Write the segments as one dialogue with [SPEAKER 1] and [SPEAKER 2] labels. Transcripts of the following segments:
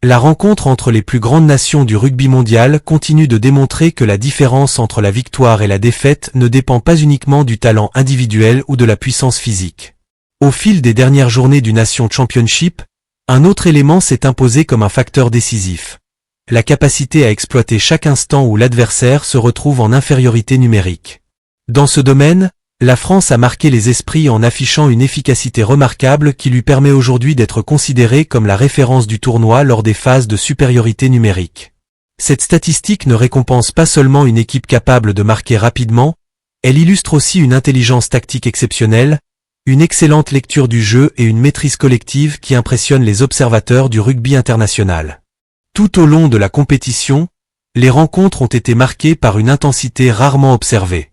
[SPEAKER 1] La rencontre entre les plus grandes nations du rugby mondial continue de démontrer que la différence entre la victoire et la défaite ne dépend pas uniquement du talent individuel ou de la puissance physique. Au fil des dernières journées du Nation Championship, un autre élément s'est imposé comme un facteur décisif. La capacité à exploiter chaque instant où l'adversaire se retrouve en infériorité numérique. Dans ce domaine, la France a marqué les esprits en affichant une efficacité remarquable qui lui permet aujourd'hui d'être considérée comme la référence du tournoi lors des phases de supériorité numérique. Cette statistique ne récompense pas seulement une équipe capable de marquer rapidement, elle illustre aussi une intelligence tactique exceptionnelle, une excellente lecture du jeu et une maîtrise collective qui impressionne les observateurs du rugby international. Tout au long de la compétition, les rencontres ont été marquées par une intensité rarement observée.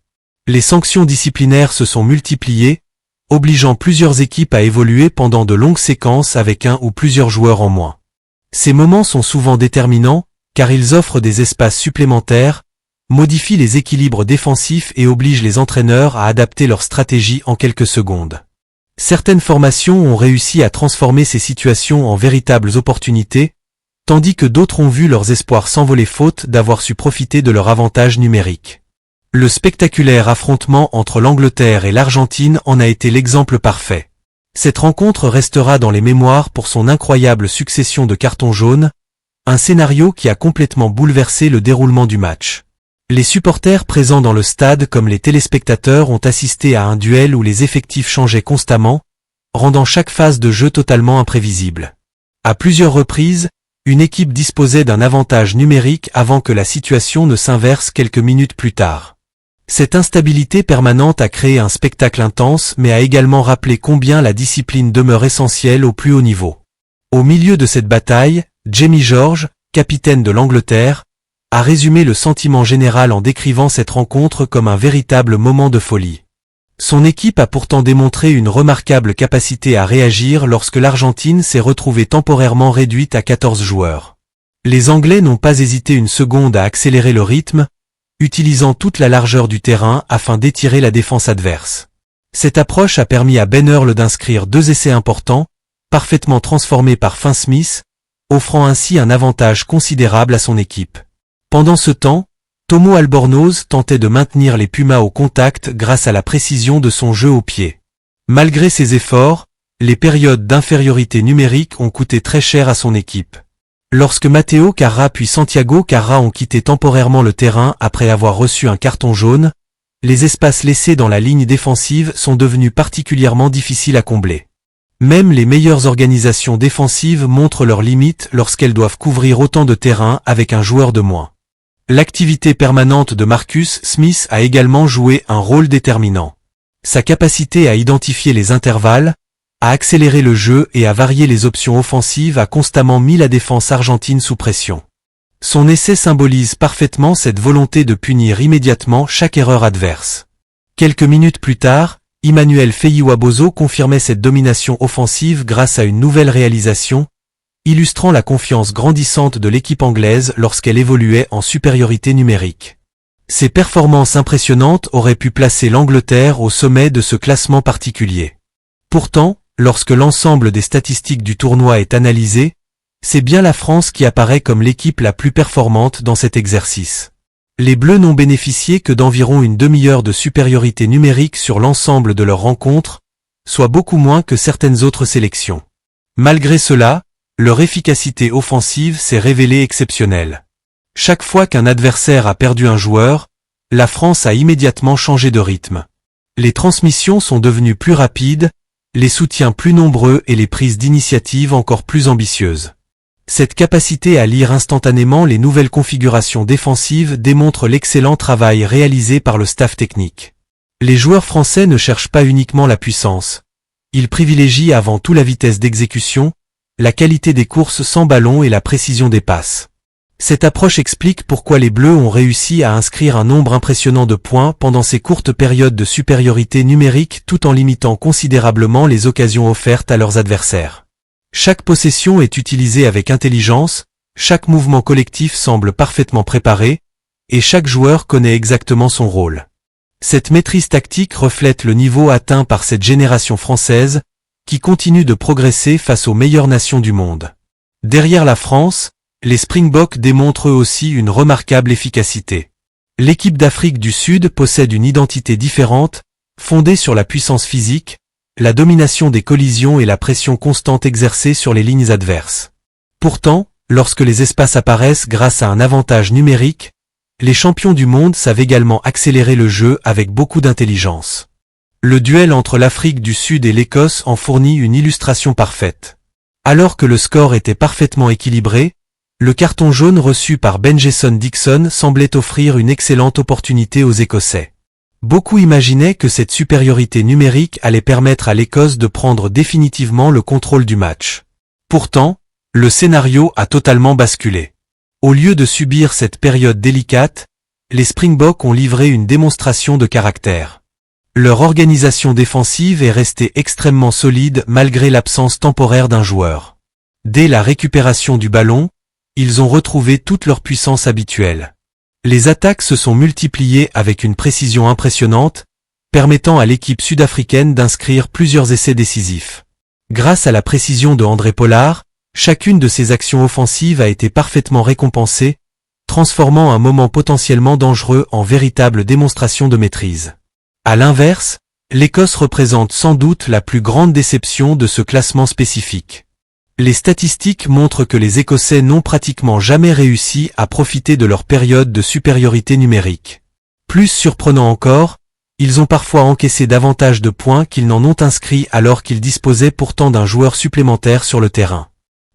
[SPEAKER 1] Les sanctions disciplinaires se sont multipliées, obligeant plusieurs équipes à évoluer pendant de longues séquences avec un ou plusieurs joueurs en moins. Ces moments sont souvent déterminants, car ils offrent des espaces supplémentaires, modifient les équilibres défensifs et obligent les entraîneurs à adapter leur stratégie en quelques secondes. Certaines formations ont réussi à transformer ces situations en véritables opportunités, tandis que d'autres ont vu leurs espoirs s'envoler faute d'avoir su profiter de leur avantage numérique. Le spectaculaire affrontement entre l'Angleterre et l'Argentine en a été l'exemple parfait. Cette rencontre restera dans les mémoires pour son incroyable succession de cartons jaunes, un scénario qui a complètement bouleversé le déroulement du match. Les supporters présents dans le stade comme les téléspectateurs ont assisté à un duel où les effectifs changeaient constamment, rendant chaque phase de jeu totalement imprévisible. À plusieurs reprises, une équipe disposait d'un avantage numérique avant que la situation ne s'inverse quelques minutes plus tard. Cette instabilité permanente a créé un spectacle intense mais a également rappelé combien la discipline demeure essentielle au plus haut niveau. Au milieu de cette bataille, Jamie George, capitaine de l'Angleterre, a résumé le sentiment général en décrivant cette rencontre comme un véritable moment de folie. Son équipe a pourtant démontré une remarquable capacité à réagir lorsque l'Argentine s'est retrouvée temporairement réduite à 14 joueurs. Les Anglais n'ont pas hésité une seconde à accélérer le rythme, utilisant toute la largeur du terrain afin d'étirer la défense adverse. Cette approche a permis à Ben Earl d'inscrire 2 essais importants, parfaitement transformés par Fin Smith, offrant ainsi un avantage considérable à son équipe. Pendant ce temps, Tomo Albornoz tentait de maintenir les Pumas au contact grâce à la précision de son jeu au pied. Malgré ses efforts, les périodes d'infériorité numérique ont coûté très cher à son équipe. Lorsque Matteo Carra puis Santiago Carra ont quitté temporairement le terrain après avoir reçu un carton jaune, les espaces laissés dans la ligne défensive sont devenus particulièrement difficiles à combler. Même les meilleures organisations défensives montrent leurs limites lorsqu'elles doivent couvrir autant de terrain avec un joueur de moins. L'activité permanente de Marcus Smith a également joué un rôle déterminant. Sa capacité à identifier les intervalles, à accélérer le jeu et à varier les options offensives a constamment mis la défense argentine sous pression. Son essai symbolise parfaitement cette volonté de punir immédiatement chaque erreur adverse. Quelques minutes plus tard, Emmanuel Feiwabozo confirmait cette domination offensive grâce à une nouvelle réalisation, illustrant la confiance grandissante de l'équipe anglaise lorsqu'elle évoluait en supériorité numérique. Ces performances impressionnantes auraient pu placer l'Angleterre au sommet de ce classement particulier. Pourtant, lorsque l'ensemble des statistiques du tournoi est analysé, c'est bien la France qui apparaît comme l'équipe la plus performante dans cet exercice. Les Bleus n'ont bénéficié que d'environ une demi-heure de supériorité numérique sur l'ensemble de leurs rencontres, soit beaucoup moins que certaines autres sélections. Malgré cela, leur efficacité offensive s'est révélée exceptionnelle. Chaque fois qu'un adversaire a perdu un joueur, la France a immédiatement changé de rythme. Les transmissions sont devenues plus rapides, les soutiens plus nombreux et les prises d'initiative encore plus ambitieuses. Cette capacité à lire instantanément les nouvelles configurations défensives démontre l'excellent travail réalisé par le staff technique. Les joueurs français ne cherchent pas uniquement la puissance. Ils privilégient avant tout la vitesse d'exécution, la qualité des courses sans ballon et la précision des passes. Cette approche explique pourquoi les Bleus ont réussi à inscrire un nombre impressionnant de points pendant ces courtes périodes de supériorité numérique tout en limitant considérablement les occasions offertes à leurs adversaires. Chaque possession est utilisée avec intelligence, chaque mouvement collectif semble parfaitement préparé, et chaque joueur connaît exactement son rôle. Cette maîtrise tactique reflète le niveau atteint par cette génération française, qui continue de progresser face aux meilleures nations du monde. Derrière la France, les Springboks démontrent eux aussi une remarquable efficacité. L'équipe d'Afrique du Sud possède une identité différente, fondée sur la puissance physique, la domination des collisions et la pression constante exercée sur les lignes adverses. Pourtant, lorsque les espaces apparaissent grâce à un avantage numérique, les champions du monde savent également accélérer le jeu avec beaucoup d'intelligence. Le duel entre l'Afrique du Sud et l'Écosse en fournit une illustration parfaite. Alors que le score était parfaitement équilibré, le carton jaune reçu par Ben Jason Dixon semblait offrir une excellente opportunité aux Écossais. Beaucoup imaginaient que cette supériorité numérique allait permettre à l'Écosse de prendre définitivement le contrôle du match. Pourtant, le scénario a totalement basculé. Au lieu de subir cette période délicate, les Springboks ont livré une démonstration de caractère. Leur organisation défensive est restée extrêmement solide malgré l'absence temporaire d'un joueur. Dès la récupération du ballon, ils ont retrouvé toute leur puissance habituelle. Les attaques se sont multipliées avec une précision impressionnante, permettant à l'équipe sud-africaine d'inscrire plusieurs essais décisifs. Grâce à la précision de André Pollard, chacune de ces actions offensives a été parfaitement récompensée, transformant un moment potentiellement dangereux en véritable démonstration de maîtrise. À l'inverse, l'Écosse représente sans doute la plus grande déception de ce classement spécifique. Les statistiques montrent que les Écossais n'ont pratiquement jamais réussi à profiter de leur période de supériorité numérique. Plus surprenant encore, ils ont parfois encaissé davantage de points qu'ils n'en ont inscrits alors qu'ils disposaient pourtant d'un joueur supplémentaire sur le terrain.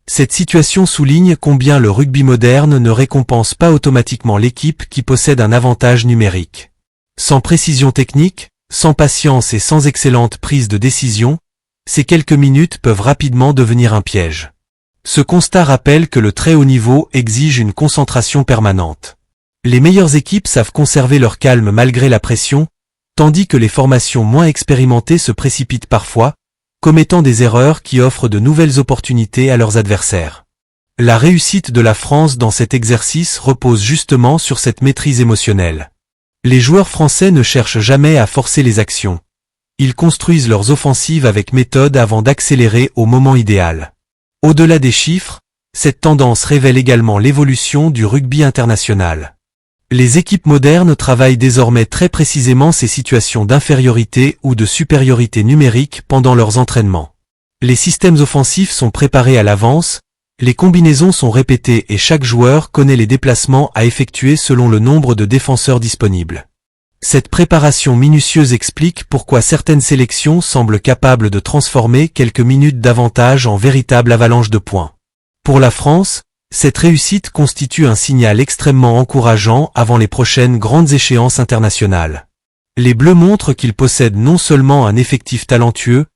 [SPEAKER 1] Cette situation souligne combien le rugby moderne ne récompense pas automatiquement l'équipe qui possède un avantage numérique. Sans précision technique, sans patience et sans excellente prise de décision, ces quelques minutes peuvent rapidement devenir un piège. Ce constat rappelle que le très haut niveau exige une concentration permanente. Les meilleures équipes savent conserver leur calme malgré la pression, tandis que les formations moins expérimentées se précipitent parfois, commettant des erreurs qui offrent de nouvelles opportunités à leurs adversaires. La réussite de la France dans cet exercice repose justement sur cette maîtrise émotionnelle. Les joueurs français ne cherchent jamais à forcer les actions. Ils construisent leurs offensives avec méthode avant d'accélérer au moment idéal. Au-delà des chiffres, cette tendance révèle également l'évolution du rugby international. Les équipes modernes travaillent désormais très précisément ces situations d'infériorité ou de supériorité numérique pendant leurs entraînements. Les systèmes offensifs sont préparés à l'avance, les combinaisons sont répétées et chaque joueur connaît les déplacements à effectuer selon le nombre de défenseurs disponibles. Cette préparation minutieuse explique pourquoi certaines sélections semblent capables de transformer quelques minutes d'avantage en véritable avalanche de points. Pour la France, cette réussite constitue un signal extrêmement encourageant avant les prochaines grandes échéances internationales. Les Bleus montrent qu'ils possèdent non seulement un effectif talentueux,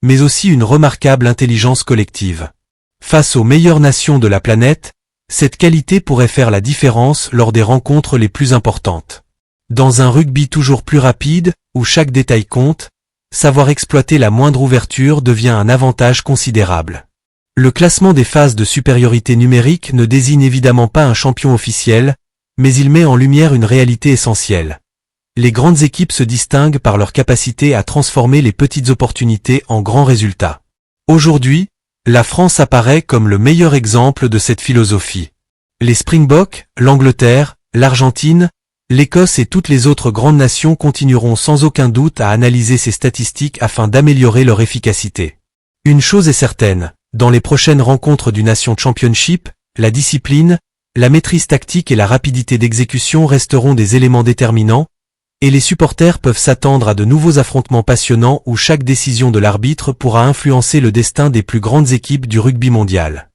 [SPEAKER 1] mais aussi une remarquable intelligence collective. Face aux meilleures nations de la planète, cette qualité pourrait faire la différence lors des rencontres les plus importantes. Dans un rugby toujours plus rapide, où chaque détail compte, savoir exploiter la moindre ouverture devient un avantage considérable. Le classement des phases de supériorité numérique ne désigne évidemment pas un champion officiel, mais il met en lumière une réalité essentielle. Les grandes équipes se distinguent par leur capacité à transformer les petites opportunités en grands résultats. Aujourd'hui, la France apparaît comme le meilleur exemple de cette philosophie. Les Springboks, l'Angleterre, l'Argentine, l'Écosse et toutes les autres grandes nations continueront sans aucun doute à analyser ces statistiques afin d'améliorer leur efficacité. Une chose est certaine, dans les prochaines rencontres du Nation Championship, la discipline, la maîtrise tactique et la rapidité d'exécution resteront des éléments déterminants, et les supporters peuvent s'attendre à de nouveaux affrontements passionnants où chaque décision de l'arbitre pourra influencer le destin des plus grandes équipes du rugby mondial.